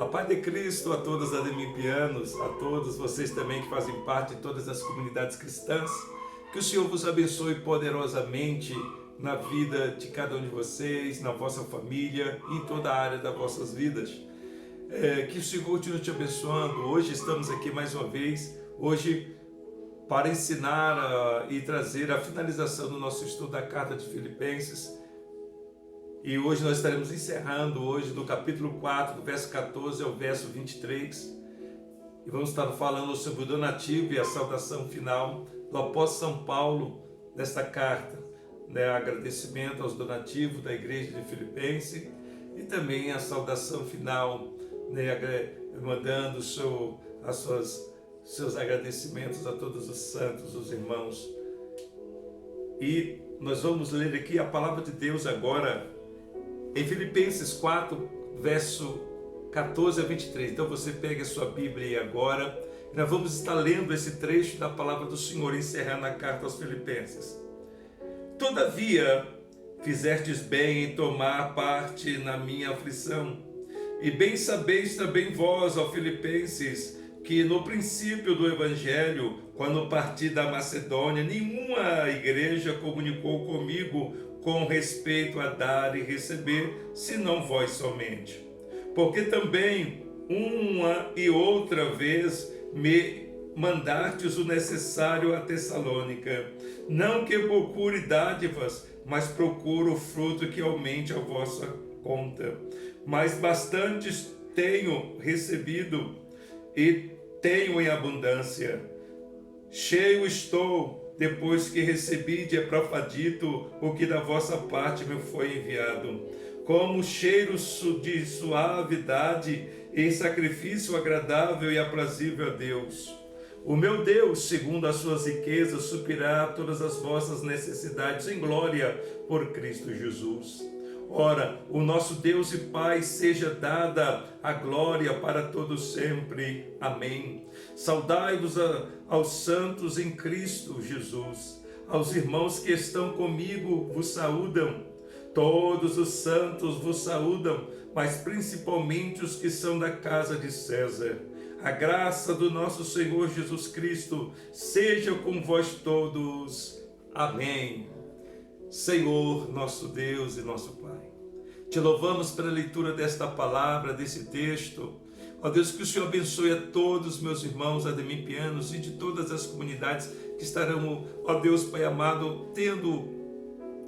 A paz de Cristo a todos ademimpianos, a todos vocês também que fazem parte de todas as comunidades cristãs. Que o Senhor vos abençoe poderosamente na vida de cada um de vocês, na vossa família e em toda a área das vossas vidas. Que o Senhor continue te abençoando. Hoje estamos aqui mais uma vez, hoje para ensinar e trazer a finalização do nosso estudo da Carta de Filipenses. E hoje nós estaremos encerrando hoje do capítulo 4, do verso 14 ao verso 23. E vamos estar falando sobre o donativo e a saudação final do apóstolo São Paulo nesta carta. Agradecimento aos donativos da igreja de Filipenses e também a saudação final, mandando seus agradecimentos a todos os santos, os irmãos. E nós vamos ler aqui a palavra de Deus agora em Filipenses 4, verso 14 a 23. Então você pega a sua Bíblia aí agora. Nós vamos estar lendo esse trecho da palavra do Senhor, encerrando a carta aos Filipenses. Todavia, fizestes bem em tomar parte na minha aflição. E bem sabeis também vós, ó Filipenses, que no princípio do Evangelho, quando parti da Macedônia, nenhuma igreja comunicou comigo com respeito a dar e receber, senão vós somente. Porque também uma e outra vez me mandastes o necessário a Tessalônica. Não que procure dádivas, mas procuro o fruto que aumente a vossa conta. Mas bastantes tenho recebido e tenho em abundância. Cheio estou, depois que recebi de Epafrodito o que da vossa parte me foi enviado, como cheiro de suavidade e sacrifício agradável e aprazível a Deus. O meu Deus, segundo as suas riquezas, suprirá todas as vossas necessidades em glória por Cristo Jesus. Ora, o nosso Deus e Pai seja dada a glória para todos sempre. Amém. Saudai-vos aos santos em Cristo Jesus. Aos irmãos que estão comigo vos saúdam. Todos os santos vos saúdam, mas principalmente os que são da casa de César. A graça do nosso Senhor Jesus Cristo seja com vós todos. Amém. Senhor, nosso Deus e nosso Pai, te louvamos pela leitura desta palavra, desse texto. Ó Deus, que o Senhor abençoe a todos os meus irmãos ademimpianos e de todas as comunidades que estarão, ó Deus, Pai amado, tendo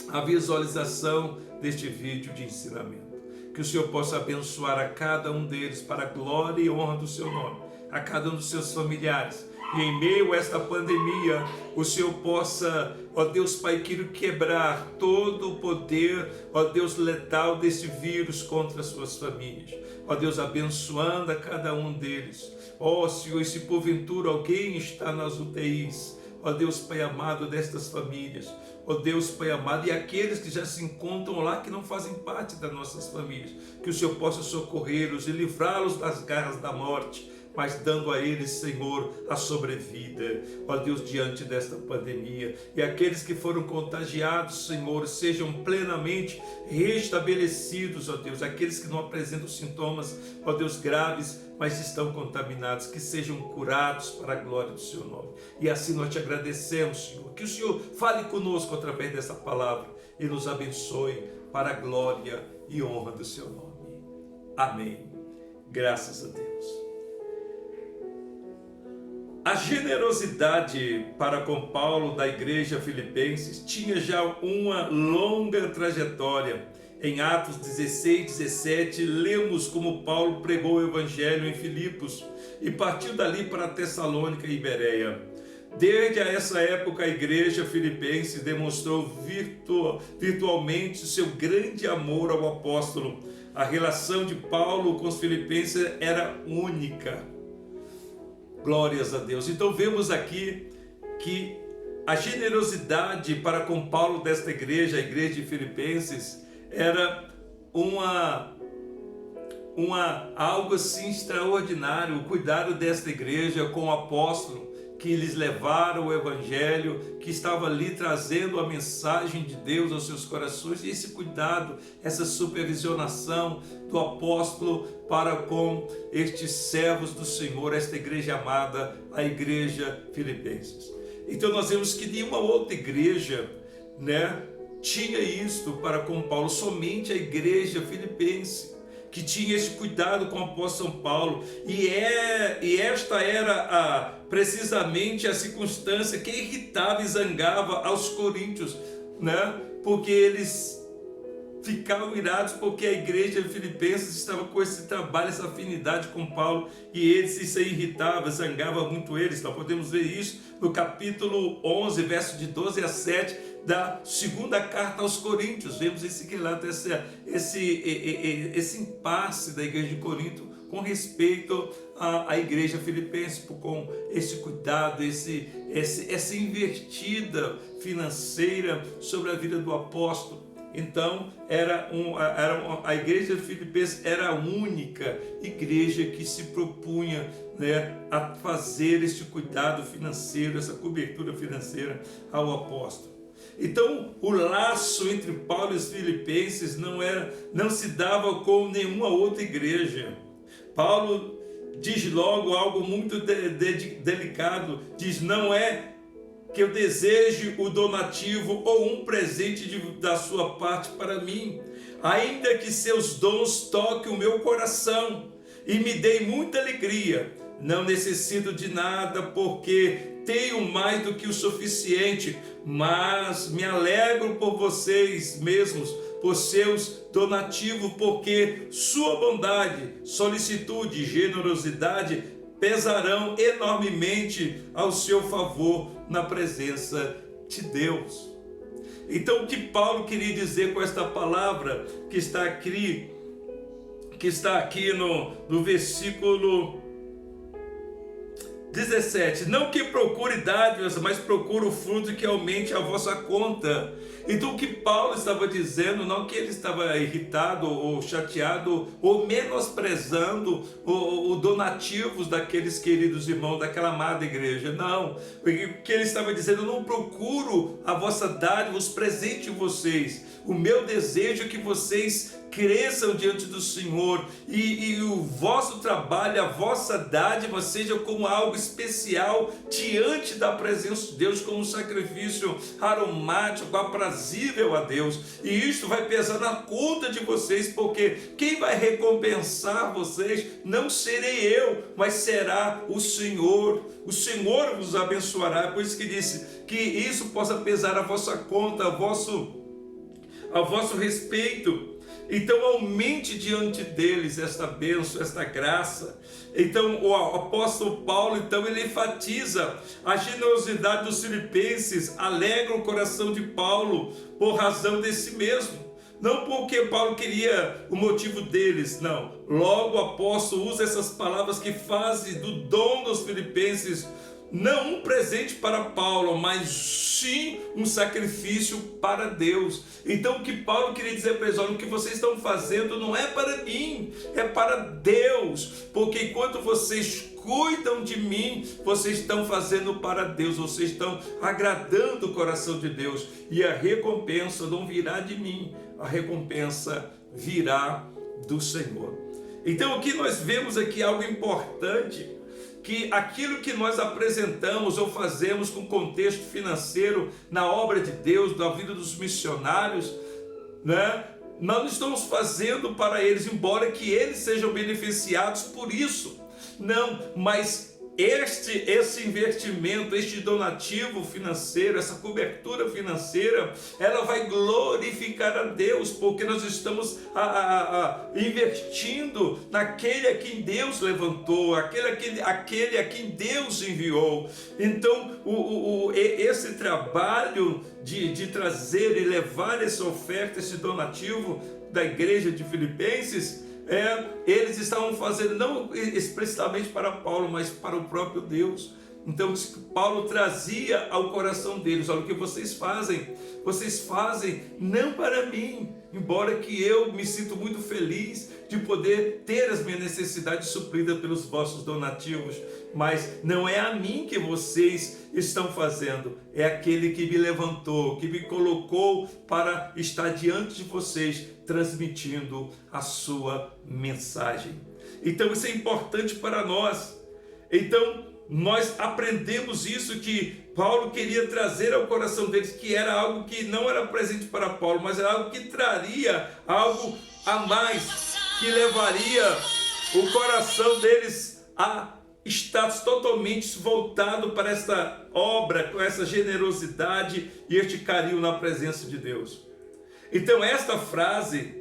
a visualização deste vídeo de ensinamento. Que o Senhor possa abençoar a cada um deles para a glória e honra do seu nome, a cada um dos seus familiares. E em meio a esta pandemia, o Senhor possa, ó Deus Pai querido, quebrar todo o poder, ó Deus, letal deste vírus contra as suas famílias. Ó Deus, abençoando a cada um deles. Ó Senhor, e se porventura alguém está nas UTIs, ó Deus Pai amado destas famílias, ó Deus Pai amado, e aqueles que já se encontram lá, que não fazem parte das nossas famílias, que o Senhor possa socorrê-los e livrá-los das garras da morte, mas dando a eles, Senhor, a sobrevida, ó Deus, diante desta pandemia. E aqueles que foram contagiados, Senhor, sejam plenamente restabelecidos, ó Deus. Aqueles que não apresentam sintomas, ó Deus, graves, mas estão contaminados, que sejam curados para a glória do seu nome. E assim nós te agradecemos, Senhor, que o Senhor fale conosco através dessa palavra e nos abençoe para a glória e honra do seu nome. Amém. Graças a Deus. A generosidade para com Paulo da igreja filipenses tinha já uma longa trajetória. Em Atos 16, 17, lemos como Paulo pregou o evangelho em Filipos e partiu dali para Tessalônica e Bereia. Desde essa época, a igreja filipense demonstrou virtualmente seu grande amor ao apóstolo. A relação de Paulo com os filipenses era única. Glórias a Deus. Então vemos aqui que a generosidade para com Paulo desta igreja, a igreja de Filipenses, era algo assim extraordinário. O cuidado desta igreja com o apóstolo, que lhes levaram o Evangelho, que estava ali trazendo a mensagem de Deus aos seus corações, e esse cuidado, essa supervisionação do apóstolo para com estes servos do Senhor, esta igreja amada, a igreja Filipenses. Então nós vemos que nenhuma outra igreja, tinha isto para com Paulo, somente a igreja filipense, que tinha esse cuidado com o apóstolo São Paulo, e esta era precisamente a circunstância que irritava e zangava aos coríntios, porque eles ficavam irados porque a igreja filipenses estava com esse trabalho, essa afinidade com Paulo, e eles se irritavam, zangava muito eles. Nós podemos ver isso no capítulo 11, verso de 12 a 7 da segunda carta aos Coríntios. Vemos esse impasse da igreja de Corinto com respeito à igreja filipense, com esse cuidado, essa invertida financeira sobre a vida do apóstolo. Então, a igreja filipense era a única igreja que se propunha a fazer este cuidado financeiro, essa cobertura financeira ao apóstolo. Então, o laço entre Paulo e os filipenses não se dava com nenhuma outra igreja. Paulo diz logo algo muito delicado, diz: não é que eu deseje o donativo ou um presente da sua parte para mim, ainda que seus dons toquem o meu coração e me deem muita alegria. Não necessito de nada, porque tenho mais do que o suficiente, mas me alegro por vocês mesmos, por seus donativos, porque sua bondade, solicitude e generosidade pesarão enormemente ao seu favor na presença de Deus. Então, o que Paulo queria dizer com esta palavra que está aqui no versículo 17: não que procure dádivas, mas procure o fruto que aumente a vossa conta. Então, o que Paulo estava dizendo, não que ele estava irritado ou chateado ou menosprezando os donativos daqueles queridos irmãos, daquela amada igreja, não. O que ele estava dizendo: eu não procuro a vossa dádiva, os presentes de vocês. O meu desejo é que vocês cresçam diante do Senhor e o vosso trabalho, a vossa dádiva seja como algo especial diante da presença de Deus, como um sacrifício aromático, aprazível a Deus. E isto vai pesar na conta de vocês, porque quem vai recompensar vocês não serei eu, mas será o Senhor. O Senhor vos abençoará. Por isso que disse que isso possa pesar a vossa conta, a vosso respeito. Então aumente diante deles esta bênção, esta graça. Então o apóstolo Paulo, ele enfatiza a generosidade dos filipenses, alegra o coração de Paulo por razão desse mesmo. Não porque Paulo queria o motivo deles, não. Logo o apóstolo usa essas palavras que fazem do dom dos filipenses não um presente para Paulo, mas sim um sacrifício para Deus. Então o que Paulo queria dizer para eles: olha, o que vocês estão fazendo não é para mim, é para Deus, porque enquanto vocês cuidam de mim, vocês estão fazendo para Deus, vocês estão agradando o coração de Deus, e a recompensa não virá de mim, a recompensa virá do Senhor. Então aqui nós vemos aqui algo importante, que aquilo que nós apresentamos ou fazemos com contexto financeiro na obra de Deus, na vida dos missionários, nós não estamos fazendo para eles, embora que eles sejam beneficiados por isso, não, mas esse investimento, este donativo financeiro, essa cobertura financeira, ela vai glorificar a Deus, porque nós estamos investindo naquele a quem Deus levantou, aquele a quem Deus enviou. Então esse trabalho de trazer e levar essa oferta, esse donativo da igreja de Filipenses, eles estavam fazendo não explicitamente para Paulo, mas para o próprio Deus. Então Paulo trazia ao coração deles: olha, o que vocês fazem não para mim, embora que eu me sinto muito feliz de poder ter as minhas necessidades supridas pelos vossos donativos, mas não é a mim que vocês estão fazendo, é aquele que me levantou, que me colocou para estar diante de vocês, transmitindo a sua mensagem. Então isso é importante para nós. Então nós aprendemos isso que Paulo queria trazer ao coração deles, que era algo que não era presente para Paulo, mas era algo que traria algo a mais, que levaria o coração deles a estar totalmente voltado para esta obra, com essa generosidade e este carinho na presença de Deus. Então esta frase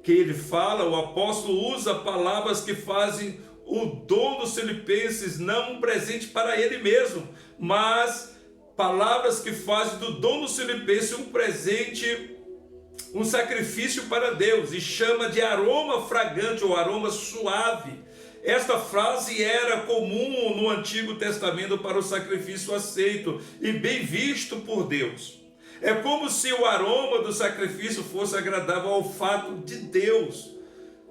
que ele fala, o apóstolo usa palavras que fazem o dom dos filipenses não um presente para ele mesmo, mas palavras que fazem do dom dos filipenses um presente, um sacrifício para Deus, e chama de aroma fragante ou aroma suave. Esta frase era comum no Antigo Testamento para o sacrifício aceito e bem visto por Deus. É como se o aroma do sacrifício fosse agradável ao olfato de Deus.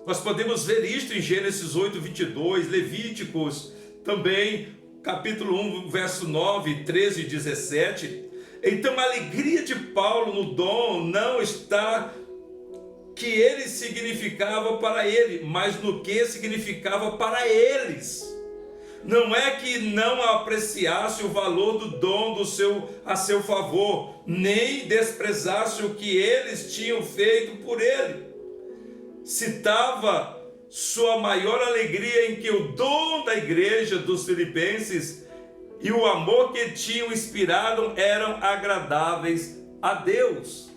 Nós podemos ver isto em Gênesis 8, 22, Levíticos, também capítulo 1, verso 9, 13 e 17. Então a alegria de Paulo no dom não está que ele significava para ele, mas no que significava para eles. Não é que não apreciasse o valor do dom a seu favor, nem desprezasse o que eles tinham feito por ele. Citava sua maior alegria em que o dom da igreja dos filipenses e o amor que tinham inspirado eram agradáveis a Deus.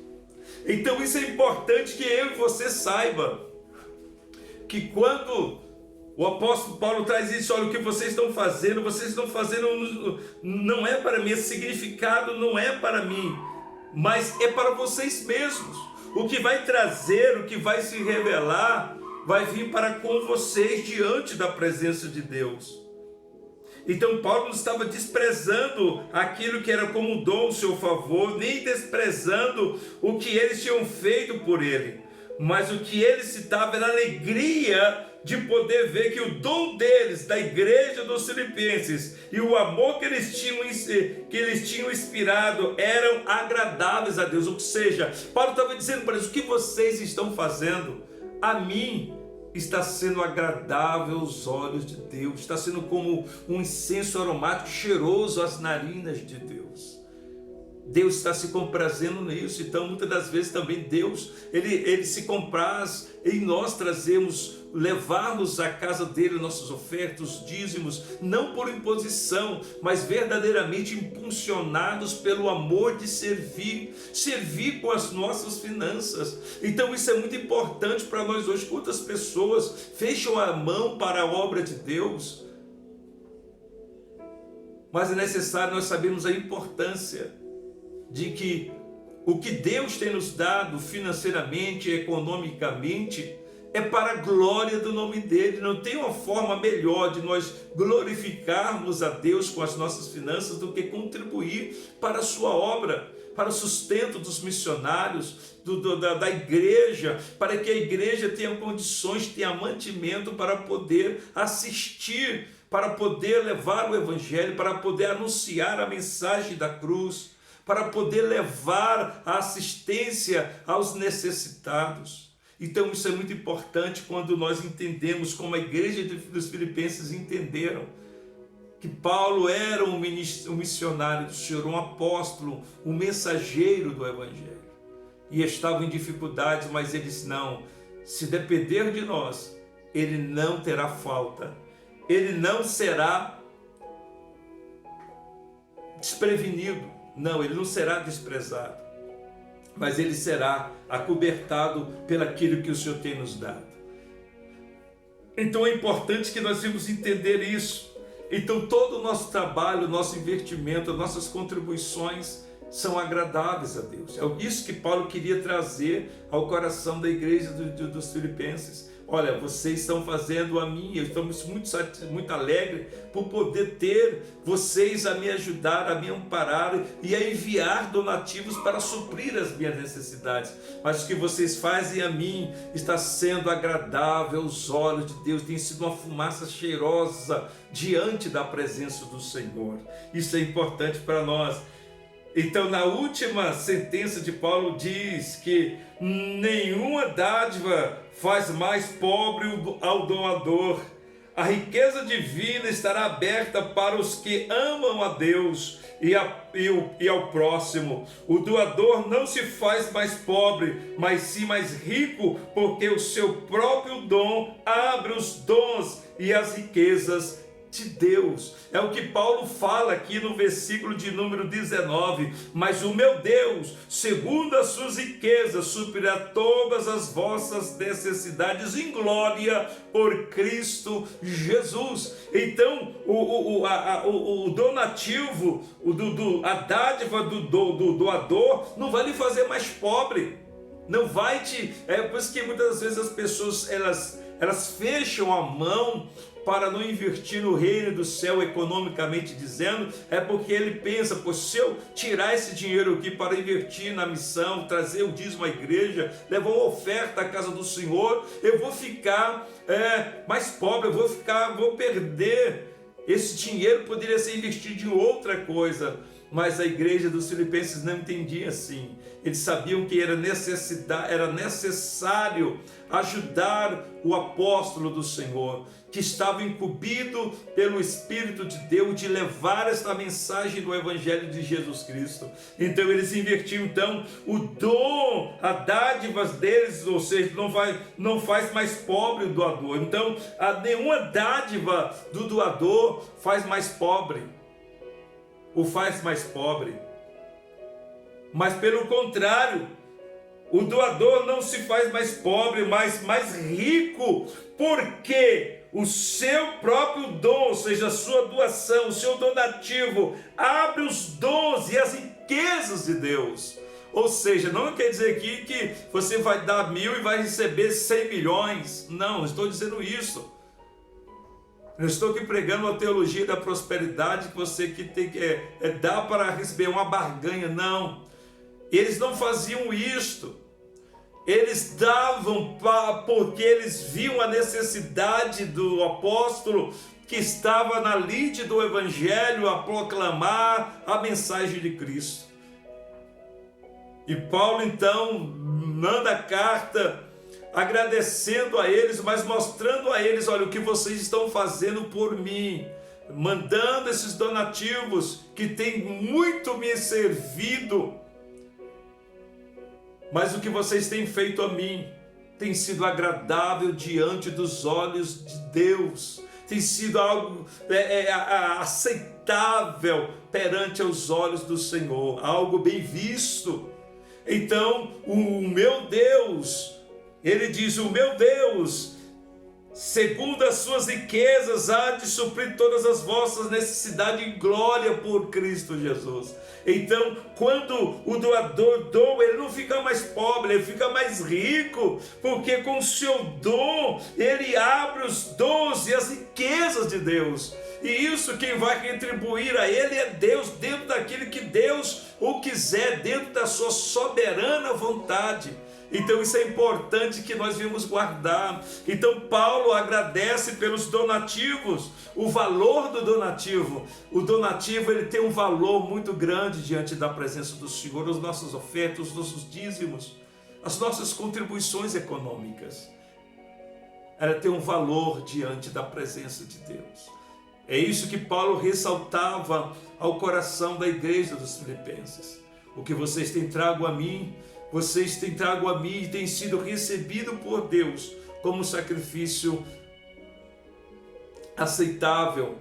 Então isso é importante que eu e você saiba, que quando o apóstolo Paulo traz isso, olha, o que vocês estão fazendo não é para mim, esse significado não é para mim, mas é para vocês mesmos. O que vai trazer, o que vai se revelar, vai vir para com vocês diante da presença de Deus. Então Paulo não estava desprezando aquilo que era como um dom, o seu favor, nem desprezando o que eles tinham feito por ele, mas o que ele citava era a alegria de poder ver que o dom deles, da igreja dos filipenses, e o amor que eles tinham inspirado eram agradáveis a Deus. Ou seja, Paulo estava dizendo para eles: o que vocês estão fazendo a mim está sendo agradável aos olhos de Deus, está sendo como um incenso aromático cheiroso às narinas de Deus. Deus está se comprazendo nisso. Então muitas das vezes também Deus, ele se compraz em nós levarmos à casa dele nossas ofertas, dízimos, não por imposição, mas verdadeiramente impulsionados pelo amor de servir com as nossas finanças. Então isso é muito importante para nós hoje. Quantas pessoas fecham a mão para a obra de Deus? Mas é necessário nós sabermos a importância de que o que Deus tem nos dado financeiramente, economicamente, é para a glória do nome dele. Não tem uma forma melhor de nós glorificarmos a Deus com as nossas finanças do que contribuir para a sua obra, para o sustento dos missionários, da igreja, para que a igreja tenha condições, tenha mantimento para poder assistir, para poder levar o evangelho, para poder anunciar a mensagem da cruz, para poder levar a assistência aos necessitados. Então isso é muito importante quando nós entendemos, como a igreja dos filipenses entenderam, que Paulo era um missionário do Senhor, um apóstolo, um mensageiro do evangelho, e estavam em dificuldades, mas ele disse: não, se depender de nós, ele não terá falta, ele não será desprevenido. Não, ele não será desprezado, mas ele será acobertado pelaquilo que o Senhor tem nos dado. Então é importante que nós vamos entender isso. Então todo o nosso trabalho, o nosso investimento, as nossas contribuições são agradáveis a Deus. É isso que Paulo queria trazer ao coração da igreja dos filipenses. olha, vocês estão fazendo a mim, eu estou muito alegre por poder ter vocês a me ajudar, a me amparar e a enviar donativos para suprir as minhas necessidades. Mas o que vocês fazem a mim está sendo agradável aos olhos de Deus, tem sido uma fumaça cheirosa diante da presença do Senhor. Isso é importante para nós. Então, na última sentença de Paulo diz que nenhuma dádiva faz mais pobre ao doador. A riqueza divina estará aberta para os que amam a Deus e ao próximo. O doador não se faz mais pobre, mas sim mais rico, porque o seu próprio dom abre os dons e as riquezas de Deus. É o que Paulo fala aqui no versículo de número 19. Mas o meu Deus, segundo as suas riquezas, suprirá todas as vossas necessidades em glória por Cristo Jesus. Então o donativo, a dádiva do doador não vai lhe fazer mais pobre, não vai te... É por isso que muitas vezes as pessoas elas fecham a mão para não investir no reino do céu economicamente dizendo, é porque ele pensa, pô, se eu tirar esse dinheiro aqui para investir na missão, trazer o dízimo à igreja, levar uma oferta à casa do Senhor, eu vou ficar mais pobre, eu vou perder. Esse dinheiro poderia ser investido em outra coisa, mas a igreja dos Filipenses não entendia assim. Eles sabiam que era necessário ajudar o apóstolo do Senhor, que estava incumbido pelo Espírito de Deus de levar esta mensagem do Evangelho de Jesus Cristo. Então eles invertiam o dom, a dádivas deles, ou seja, não faz mais pobre o doador. Então nenhuma dádiva do doador faz mais pobre, o faz mais pobre, mas pelo contrário, o doador não se faz mais pobre, mas mais rico, porque o seu próprio dom, ou seja, a sua doação, o seu donativo, abre os dons e as riquezas de Deus. Ou seja, não quer dizer aqui que você vai dar 1.000 e vai receber 100 milhões. Não estou dizendo isso. Eu estou aqui pregando a teologia da prosperidade, que você que tem que dar para receber uma barganha. Não, eles não faziam isto. Eles davam porque eles viam a necessidade do apóstolo que estava na lide do Evangelho a proclamar a mensagem de Cristo. E Paulo então manda a carta agradecendo a eles, mas mostrando a eles, olha o que vocês estão fazendo por mim, mandando esses donativos que têm muito me servido. Mas o que vocês têm feito a mim tem sido agradável diante dos olhos de Deus, tem sido algo aceitável perante os olhos do Senhor, algo bem visto. Então o meu Deus, ele diz, o meu Deus, segundo as suas riquezas, há de suprir todas as vossas necessidades em glória por Cristo Jesus. Então, quando o doador doa, ele não fica mais pobre, ele fica mais rico, porque com o seu dom, ele abre os dons e as riquezas de Deus. E isso quem vai retribuir a ele é Deus, dentro daquilo que Deus o quiser, dentro da sua soberana vontade. Então isso é importante que nós vimos guardar. Então Paulo agradece pelos donativos, o valor do donativo. O donativo ele tem um valor muito grande diante da presença do Senhor, as nossas ofertas, os nossos dízimos, as nossas contribuições econômicas. Ela tem um valor diante da presença de Deus. É isso que Paulo ressaltava ao coração da igreja dos Filipenses. O que vocês têm trago a mim, vocês têm trago a mim e têm sido recebido por Deus como sacrifício aceitável,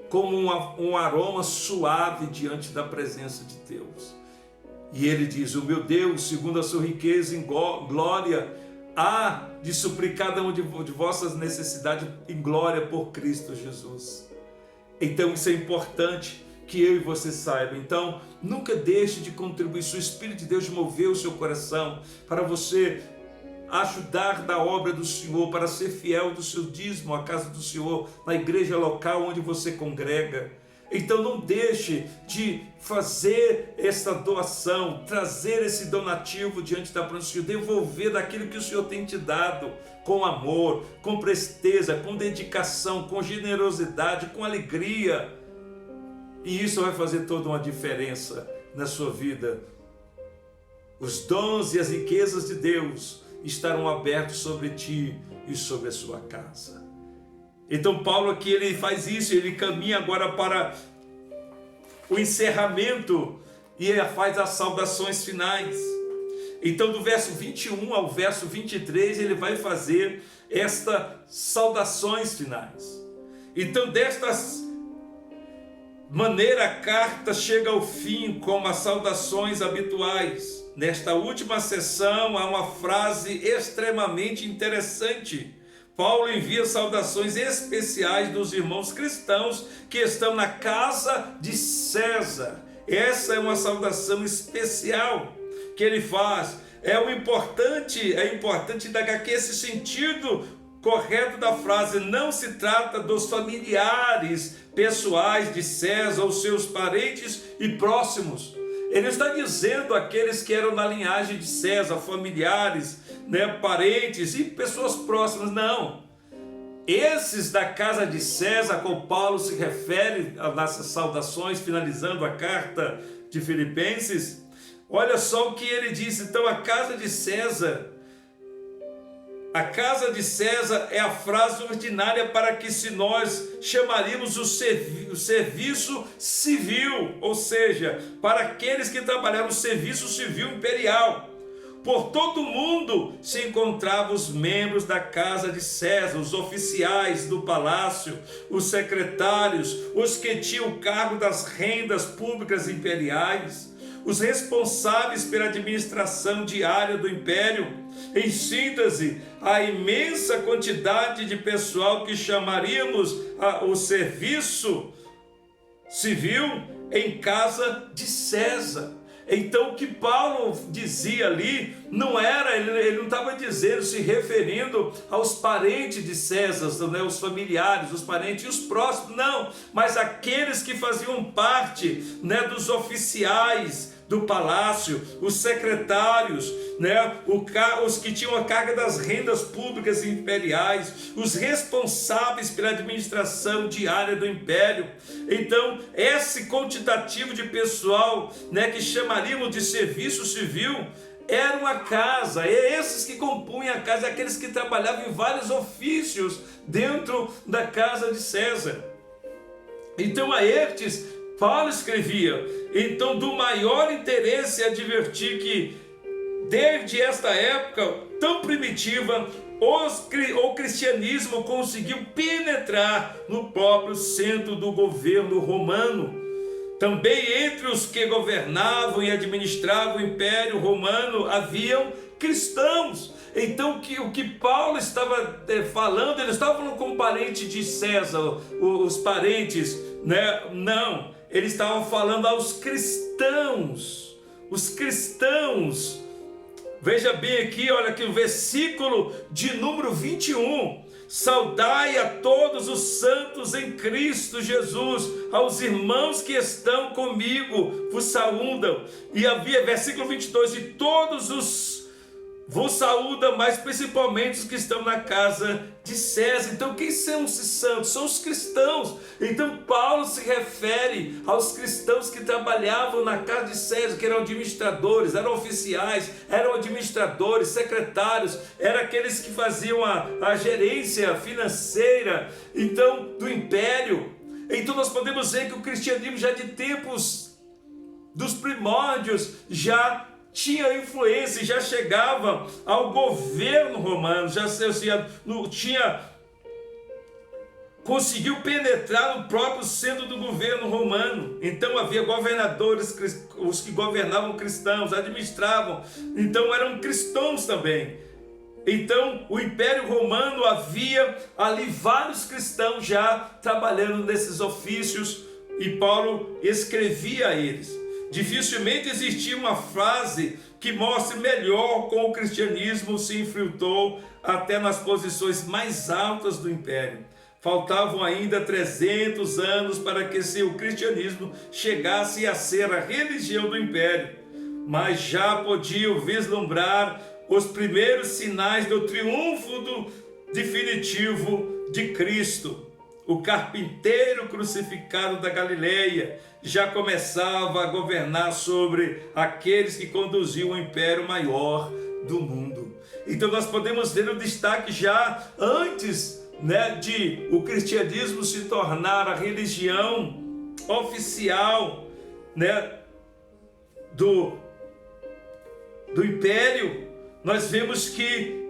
como um aroma suave diante da presença de Deus. E ele diz, o meu Deus, segundo a sua riqueza em glória, há de suprir cada um de vossas necessidades em glória por Cristo Jesus. Então isso é importante que eu e você saibam. Então nunca deixe de contribuir. Se o Espírito de Deus moveu o seu coração para você ajudar da obra do Senhor, para ser fiel do seu dízimo à casa do Senhor, na igreja local onde você congrega. Então não deixe de fazer essa doação, trazer esse donativo diante da presença do Senhor, devolver daquilo que o Senhor tem te dado, com amor, com presteza, com dedicação, com generosidade, com alegria. E isso vai fazer toda uma diferença na sua vida. Os dons e as riquezas de Deus estarão abertos sobre ti e sobre a sua casa. Então Paulo aqui ele faz isso, ele caminha agora para o encerramento e faz as saudações finais. Então do verso 21 ao verso 23 ele vai fazer estas saudações finais. Então desta maneira a carta chega ao fim com as saudações habituais. Nesta última sessão há uma frase extremamente interessante. Paulo envia saudações especiais dos irmãos cristãos que estão na casa de César. Essa é uma saudação especial que ele faz. É importante dar aqui esse sentido correto da frase. Não se trata dos familiares pessoais de César, ou seus parentes e próximos. Ele está dizendo aqueles que eram da linhagem de César, familiares, parentes e pessoas próximas. Não. Esses da casa de César, como Paulo se refere nessas saudações, finalizando a carta de Filipenses, olha só o que ele diz. Então a casa de César é a frase ordinária para que se nós chamaríamos o serviço civil, ou seja, para aqueles que trabalharam no serviço civil imperial. Por todo o mundo se encontravam os membros da casa de César, os oficiais do palácio, os secretários, os que tinham o cargo das rendas públicas imperiais, os responsáveis pela administração diária do império. Em síntese, a imensa quantidade de pessoal que chamaríamos o serviço civil em casa de César. Então o que Paulo dizia ali não era, ele não estava dizendo, se referindo aos parentes de César, os familiares, os parentes e os próximos, não, mas aqueles que faziam parte dos oficiais do palácio, os secretários, os que tinham a carga das rendas públicas imperiais, os responsáveis pela administração diária do império. Então esse quantitativo de pessoal que chamaríamos de serviço civil era uma casa, esses que compunham a casa, aqueles que trabalhavam em vários ofícios dentro da casa de César. Então a estes Paulo escrevia: então do maior interesse é advertir que desde esta época tão primitiva o cristianismo conseguiu penetrar no próprio centro do governo romano. Também entre os que governavam e administravam o Império Romano haviam cristãos. Então o que Paulo estava falando, ele estava falando com o parente de César, os parentes, não, ele estava falando aos cristãos, os cristãos. Veja bem aqui, olha aqui o versículo de número 21. Saudai a todos os santos em Cristo Jesus, aos irmãos que estão comigo, vos saúdam. E havia, versículo 22, e todos os vos saúdam, mas principalmente os que estão na casa de César. Então quem são esses santos? São os cristãos. Então Paulo se refere aos cristãos que trabalhavam na casa de César, que eram administradores, eram oficiais, eram administradores, secretários, eram aqueles que faziam a gerência financeira do império. Então nós podemos ver que o cristianismo já de tempos dos primórdios já tinha influência, já chegava ao governo romano, conseguiu penetrar no próprio centro do governo romano. Então havia governadores, os que governavam cristãos, administravam, então eram cristãos também. Então o Império Romano havia ali vários cristãos já trabalhando nesses ofícios, e Paulo escrevia a eles. Dificilmente existia uma frase que mostre melhor como o cristianismo se infiltrou até nas posições mais altas do império. Faltavam ainda 300 anos para que o cristianismo chegasse a ser a religião do império, mas já podiam vislumbrar os primeiros sinais do triunfo definitivo de Cristo. O carpinteiro crucificado da Galileia já começava a governar sobre aqueles que conduziam o império maior do mundo. Então nós podemos ver o destaque já antes, de o cristianismo se tornar a religião oficial, do império. Nós vemos que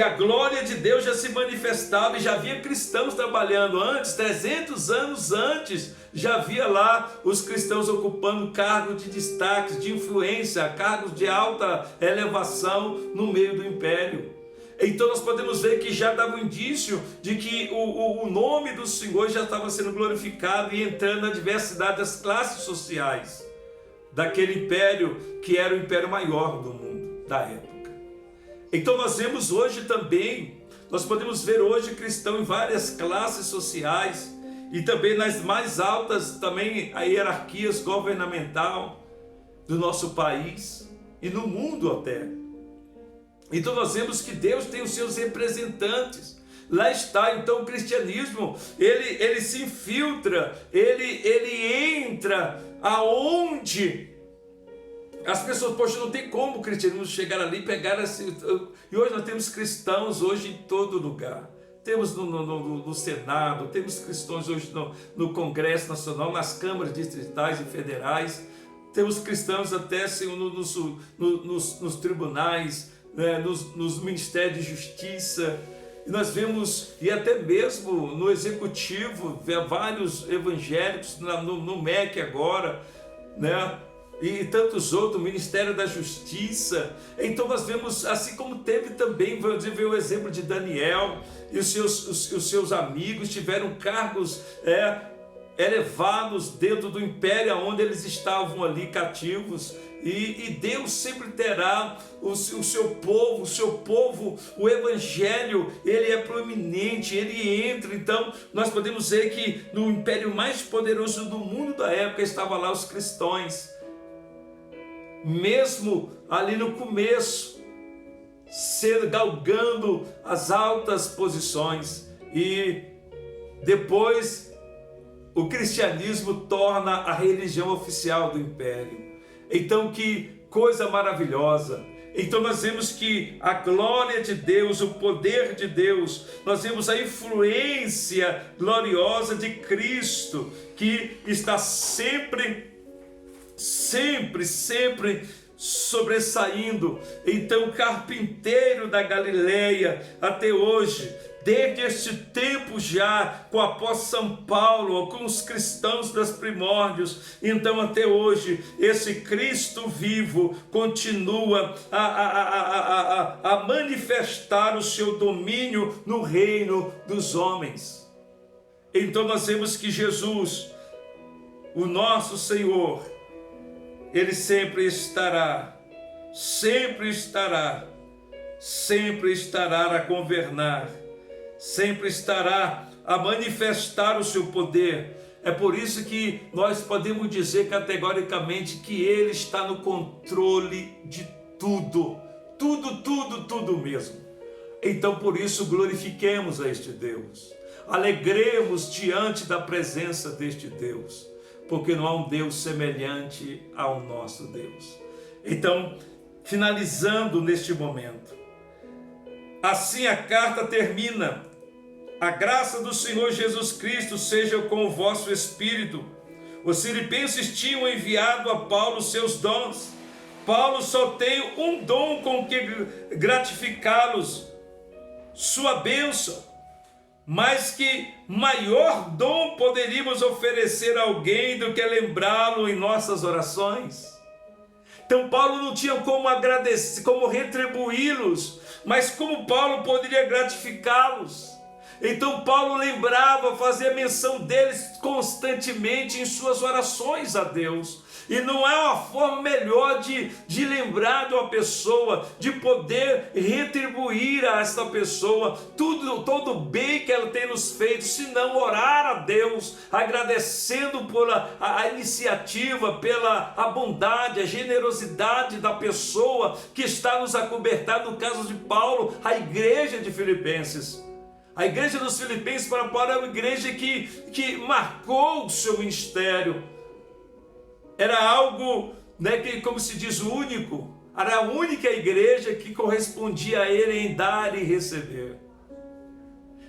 a glória de Deus já se manifestava e já havia cristãos trabalhando antes, 300 anos antes, já havia lá os cristãos ocupando cargos de destaque, de influência, cargos de alta elevação no meio do império. Então nós podemos ver que já dava um indício de que o nome do Senhor já estava sendo glorificado e entrando na diversidade das classes sociais daquele império que era o império maior do mundo, da época. Então nós vemos hoje também, nós podemos ver hoje cristão em várias classes sociais e também nas mais altas, também a hierarquias governamental do nosso país e no mundo até. Então nós vemos que Deus tem os seus representantes. Lá está, então o cristianismo, ele se infiltra, ele entra aonde as pessoas, poxa, não tem como o cristianismo chegar ali e pegar assim. E hoje nós temos cristãos hoje em todo lugar. Temos no Senado, temos cristãos hoje no Congresso Nacional, nas câmaras distritais e federais. Temos cristãos até assim, nos tribunais, nos ministérios de justiça. E nós vemos, e até mesmo no executivo, vários evangélicos, no MEC agora, e tantos outros, o Ministério da Justiça. Então nós vemos, assim como teve também, vamos ver o exemplo de Daniel, e os seus amigos tiveram cargos elevados dentro do império onde eles estavam ali cativos. E Deus sempre terá o seu povo, o Evangelho, ele é proeminente, ele entra. Então nós podemos ver que no império mais poderoso do mundo da época estavam lá os cristãos, mesmo ali no começo, galgando as altas posições, e depois o cristianismo torna a religião oficial do império. Então que coisa maravilhosa! Então nós vemos que a glória de Deus, o poder de Deus, nós vemos a influência gloriosa de Cristo, que está sempre sobressaindo. Então o carpinteiro da Galileia até hoje, desde este tempo já, com o apóstolo São Paulo, com os cristãos dos primórdios, então até hoje, esse Cristo vivo continua a manifestar o seu domínio no reino dos homens. Então nós vemos que Jesus, o nosso Senhor, ele sempre estará a governar, sempre estará a manifestar o seu poder. É por isso que nós podemos dizer categoricamente que ele está no controle de tudo, tudo mesmo. Então por isso glorifiquemos a este Deus, alegremos diante da presença deste Deus, porque não há um Deus semelhante ao nosso Deus. Então, finalizando neste momento, assim a carta termina: a graça do Senhor Jesus Cristo seja com o vosso espírito. Os filipenses tinham enviado a Paulo seus dons. Paulo só tem um dom com que gratificá-los, sua bênção. Mas que maior dom poderíamos oferecer a alguém do que lembrá-lo em nossas orações? Então Paulo não tinha como agradecer, como retribuí-los, mas como Paulo poderia gratificá-los? Então Paulo lembrava, fazia menção deles constantemente em suas orações a Deus. E não há uma forma melhor de lembrar de uma pessoa, de poder retribuir a essa pessoa todo o bem que ela tem nos feito, se não orar a Deus, agradecendo por a iniciativa, pela a bondade, a generosidade da pessoa que está nos acobertando, no caso de Paulo, a igreja de Filipenses. A igreja dos Filipenses para uma igreja que marcou o seu ministério. Era algo, né, que, como se diz, único. Era a única igreja que correspondia a ele em dar e receber.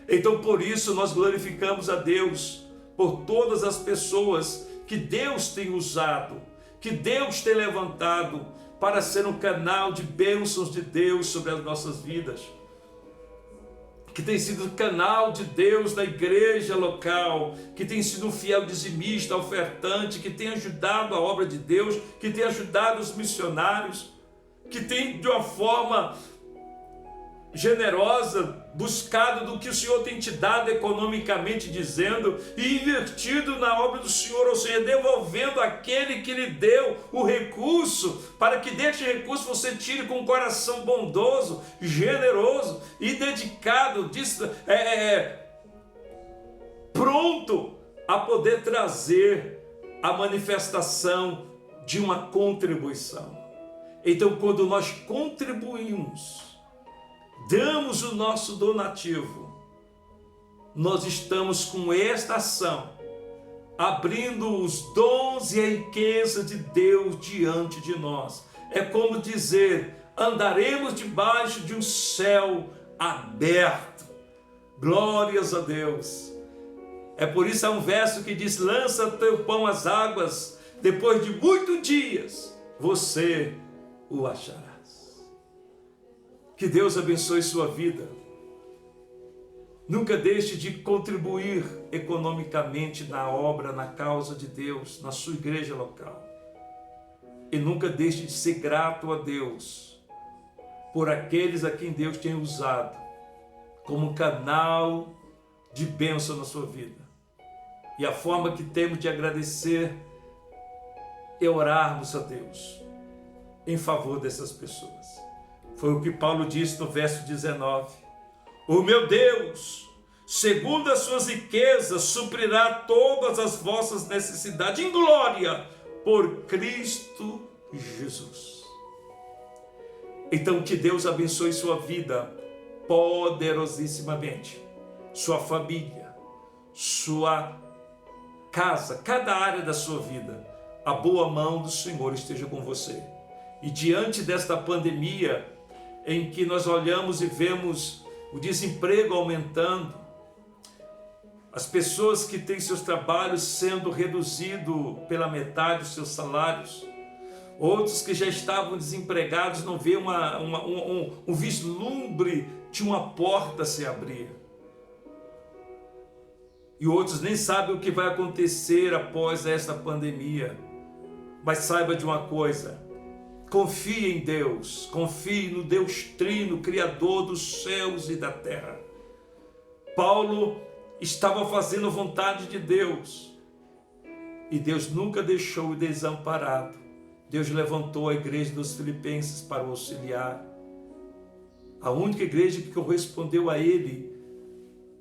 Então por isso nós glorificamos a Deus por todas as pessoas que Deus tem usado, que Deus tem levantado para ser um canal de bênçãos de Deus sobre as nossas vidas, que tem sido canal de Deus na igreja local, que tem sido um fiel dizimista, ofertante, que tem ajudado a obra de Deus, que tem ajudado os missionários, que tem de uma forma generosa buscado do que o Senhor tem te dado economicamente dizendo e invertido na obra do Senhor, ou seja, devolvendo àquele que lhe deu o recurso, para que deste recurso você tire com um coração bondoso, generoso e dedicado, pronto a poder trazer a manifestação de uma contribuição. Então, quando nós contribuímos, damos o nosso donativo, nós estamos com esta ação, abrindo os dons e a riqueza de Deus diante de nós. É como dizer, andaremos debaixo de um céu aberto. Glórias a Deus. É por isso há um verso que diz, lança teu pão às águas, depois de muitos dias, você o achará. Que Deus abençoe sua vida. Nunca deixe de contribuir economicamente na obra, na causa de Deus, na sua igreja local. E nunca deixe de ser grato a Deus por aqueles a quem Deus tem usado como canal de bênção na sua vida. E a forma que temos de agradecer é orarmos a Deus em favor dessas pessoas. Foi o que Paulo disse no verso 19. O meu Deus, segundo as suas riquezas, suprirá todas as vossas necessidades em glória por Cristo Jesus. Então que Deus abençoe sua vida poderosíssimamente, sua família, sua casa, cada área da sua vida. A boa mão do Senhor esteja com você. E diante desta pandemia, em que nós olhamos e vemos o desemprego aumentando, as pessoas que têm seus trabalhos sendo reduzidos pela metade dos seus salários, outros que já estavam desempregados não vê um vislumbre de uma porta se abrir, e outros nem sabem o que vai acontecer após esta pandemia. Mas saiba de uma coisa, confie em Deus, confie no Deus Trino, Criador dos céus e da terra. Paulo estava fazendo a vontade de Deus, e Deus nunca deixou-o desamparado. Deus levantou a igreja dos Filipenses para o auxiliar, a única igreja que correspondeu a ele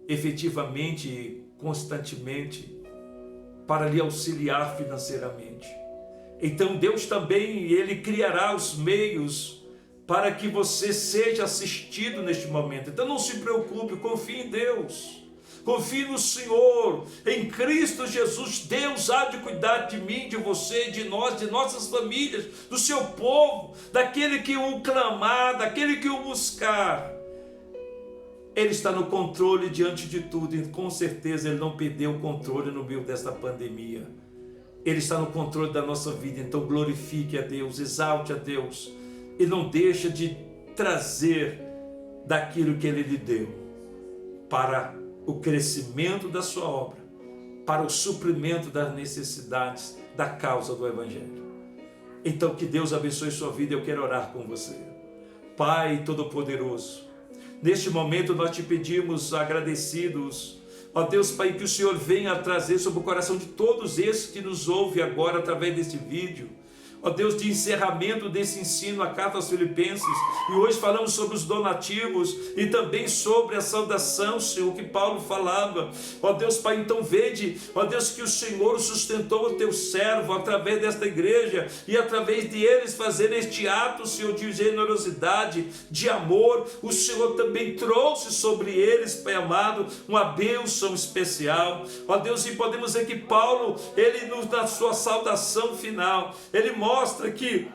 efetivamente e constantemente para lhe auxiliar financeiramente. Então Deus também, Ele criará os meios para que você seja assistido neste momento. Então não se preocupe, confie em Deus, confie no Senhor, em Cristo Jesus. Deus há de cuidar de mim, de você, de nós, de nossas famílias, do seu povo, daquele que o clamar, daquele que o buscar. Ele está no controle diante de tudo, e com certeza Ele não perdeu o controle no meio desta pandemia. Ele está no controle da nossa vida. Então glorifique a Deus, exalte a Deus, e não deixe de trazer daquilo que Ele lhe deu para o crescimento da sua obra, para o suprimento das necessidades da causa do Evangelho. Então que Deus abençoe sua vida. Eu quero orar com você. Pai Todo-Poderoso, neste momento nós te pedimos agradecidos Ó Deus, Pai, que o Senhor venha trazer sobre o coração de todos esses que nos ouvem agora através deste vídeo, ó Deus, de encerramento desse ensino, a carta aos Filipenses, e hoje falamos sobre os donativos e também sobre a saudação, Senhor, que Paulo falava. Ó Deus, Pai, então vede, ó Deus, que o Senhor sustentou o teu servo através desta igreja e através de eles fazer este ato, Senhor, de generosidade, de amor. O Senhor também trouxe sobre eles, Pai amado, uma bênção especial. Ó Deus, e podemos ver que Paulo, ele na sua saudação final, ele mostra que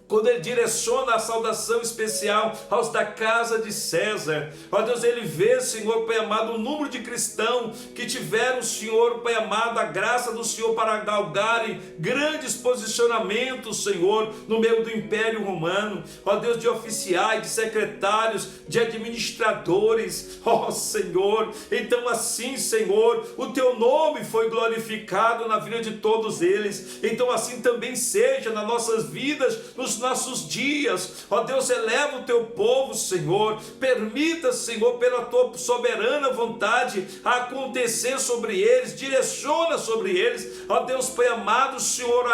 quando ele direciona a saudação especial aos da casa de César, ó Deus, ele vê, Senhor, Pai amado, o número de cristãos que tiveram, Senhor, Pai amado, a graça do Senhor para galgarem grandes posicionamentos, Senhor, no meio do Império Romano, ó Deus, de oficiais, de secretários, de administradores, ó Senhor. Então assim, Senhor, o teu nome foi glorificado na vida de todos eles. Então assim também seja nas nossas vidas, nos nossos dias. Ó Deus, eleva o teu povo, Senhor. Permita, Senhor, pela tua soberana vontade acontecer sobre eles, direciona sobre eles. Ó Deus, Pai amado, Senhor,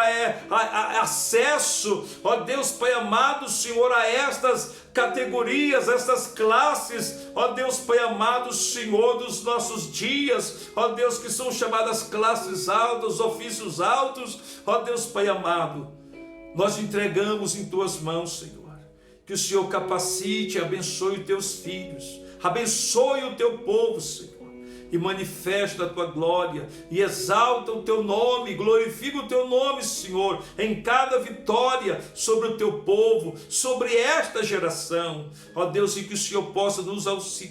acesso, ó Deus, Pai amado, Senhor, a estas categorias, estas classes, ó Deus, Pai amado, Senhor, dos nossos dias, ó Deus, que são chamadas classes altas, ofícios altos. Ó Deus, Pai amado, nós entregamos em tuas mãos, Senhor, que o Senhor capacite e abençoe os teus filhos, abençoe o teu povo, Senhor, e manifesta a tua glória, e exalta o teu nome, glorifica o teu nome, Senhor, em cada vitória sobre o teu povo, sobre esta geração. Ó Deus, e que o Senhor possa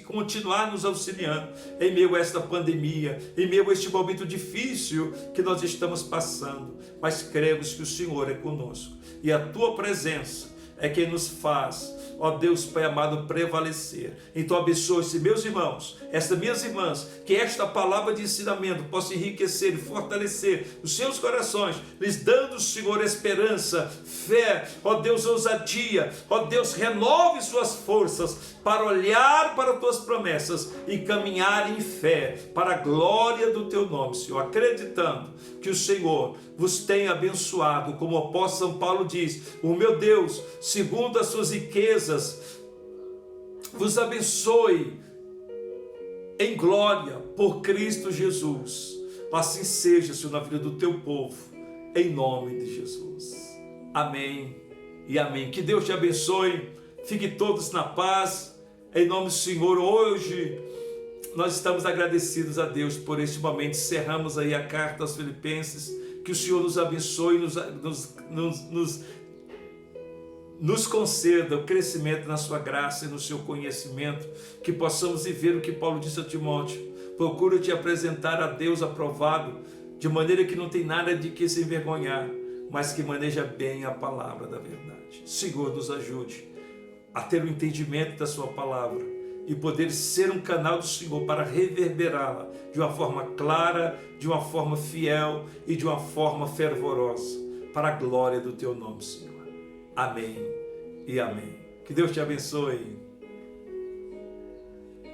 continuar nos auxiliando em meio a esta pandemia, em meio a este momento difícil que nós estamos passando, mas cremos que o Senhor é conosco, e a tua presença é quem nos faz, ó Deus, Pai amado, prevalecer. Então abençoe esses meus irmãos, estas minhas irmãs, que esta palavra de ensinamento possa enriquecer e fortalecer os seus corações, lhes dando, Senhor, esperança, fé, ó Deus, ousadia. Ó Deus, renove suas forças para olhar para as tuas promessas e caminhar em fé para a glória do teu nome, Senhor, acreditando que o Senhor vos tem abençoado, como o apóstolo São Paulo diz: o meu Deus, segundo as suas riquezas, vos abençoe em glória por Cristo Jesus. Assim seja, Senhor, na vida do teu povo, em nome de Jesus. Amém e amém. Que Deus te abençoe, fiquem todos na paz, em nome do Senhor. Hoje nós estamos agradecidos a Deus por este momento. Encerramos aí a carta aos Filipenses. Que o Senhor nos abençoe, nos conceda o crescimento na sua graça e no seu conhecimento, que possamos viver o que Paulo disse a Timóteo: procura te apresentar a Deus aprovado, de maneira que não tem nada de que se envergonhar, mas que maneja bem a palavra da verdade. Senhor, nos ajude a ter o entendimento da sua palavra e poder ser um canal do Senhor para reverberá-la de uma forma clara, de uma forma fiel e de uma forma fervorosa, para a glória do teu nome, Senhor. Amém e amém. Que Deus te abençoe.